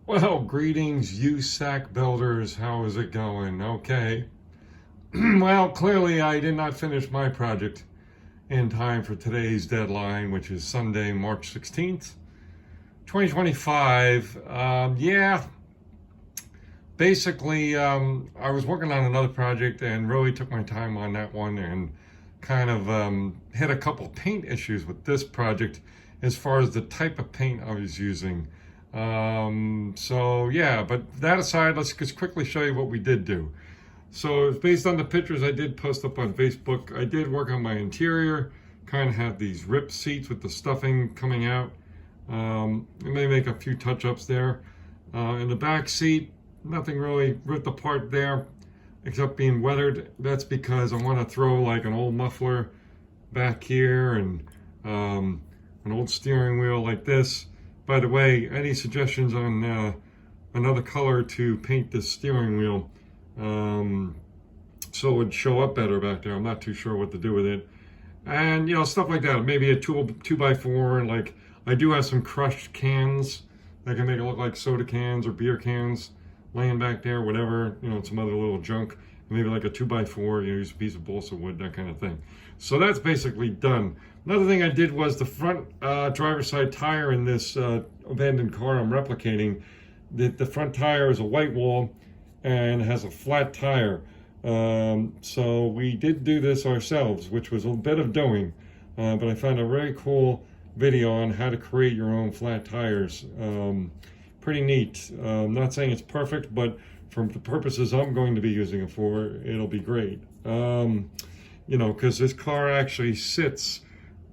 Well, greetings, USACC builders. How is it going? Okay. Well, clearly I did not finish my project in time for today's deadline, which is Sunday, March 16th, 2025. Basically, I was working on another project and really took my time on that one and kind of hit a couple paint issues with this project as far as the type of paint I was using. But that aside, let's just quickly show you what we did do. So it's based on the pictures I did post up on Facebook. I did work on my interior, kind of have these ripped seats with the stuffing coming out. I may make a few touch-ups there. In the back seat, nothing really ripped apart there except being weathered. That's because I want to throw like an old muffler back here and an old steering wheel like this. By the way, any suggestions on another color to paint this steering wheel so it would show up better back there? I'm not too sure what to do with it. And, stuff like that. Maybe a 2x4, and like I do have some crushed cans that can make it look like soda cans or beer cans laying back there, whatever, some other little junk. Maybe like a 2x4, use a piece of balsa wood, that kind of thing. So that's basically done. Another thing I did was the front driver's side tire in this abandoned car I'm replicating. The front tire is a white wall and has a flat tire. So we did do this ourselves, which was a bit of doing, but I found a very cool video on how to create your own flat tires. Pretty neat. I'm not saying it's perfect, but for the purposes I'm going to be using it for, it'll be great. Because this car actually sits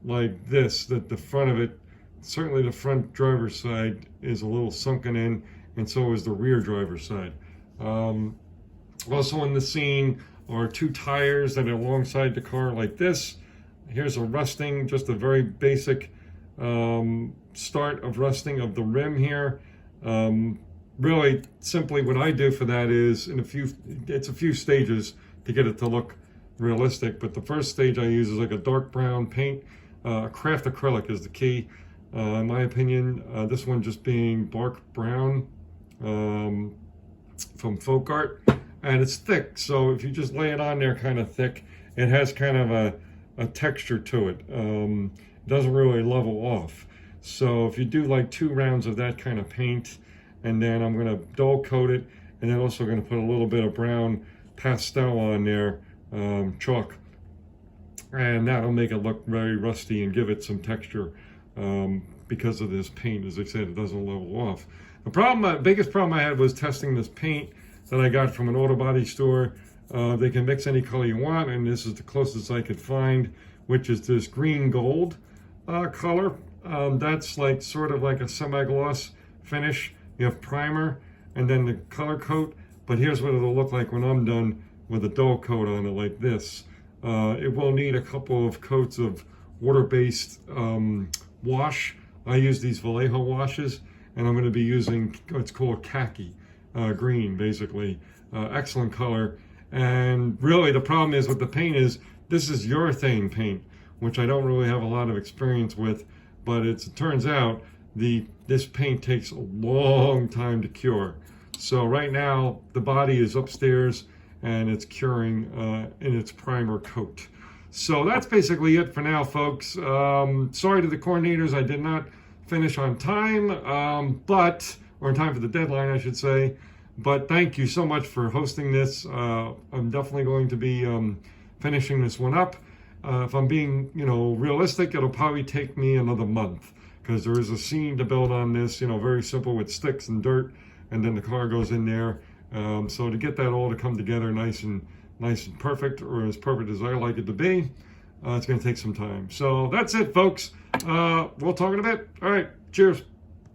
like this, that the front of it, certainly the front driver's side, is a little sunken in, and so is the rear driver's side. Also in the scene are two tires that are alongside the car like this. Here's a rusting, just a very basic start of rusting of the rim here. Really simply what I do for that is it's a few stages to get it to look realistic, but the first stage I use is like a dark brown paint. Craft acrylic is the key, in my opinion. This one just being bark brown from Folk Art, and it's thick, so if you just lay it on there kind of thick, it has kind of a texture to it. It doesn't really level off. So if you do like 2 rounds of that kind of paint, and then I'm going to dull coat it, and then also going to put a little bit of brown pastel on there, chalk, and that'll make it look very rusty and give it some texture because of this paint. As I said, it doesn't level off. The biggest problem I had was testing this paint that I got from an auto body store. They can mix any color you want, and this is the closest I could find, which is this green gold color. That's like sort of like a semi-gloss finish. You have primer and then the color coat, but here's what it'll look like when I'm done with a dull coat on it like this. It will need a couple of coats of water-based wash. I use these Vallejo washes, and I'm going to be using what's called khaki green, basically. Excellent color. And really the problem is with the paint is this is urethane paint, which I don't really have a lot of experience with, but it turns out this paint takes a long time to cure. So right now the body is upstairs and it's curing in its primer coat. So that's basically it for now, folks. Sorry to the coordinators, I did not finish on time, or in time for the deadline, I should say. But thank you so much for hosting this. I'm definitely going to be finishing this one up. If I'm being, realistic, it'll probably take me another month, because there is a scene to build on this, very simple with sticks and dirt, and then the car goes in there. So to get that all to come together nice and perfect, or as perfect as I like it to be, it's going to take some time. So that's it, folks. We'll talk in a bit. All right, cheers.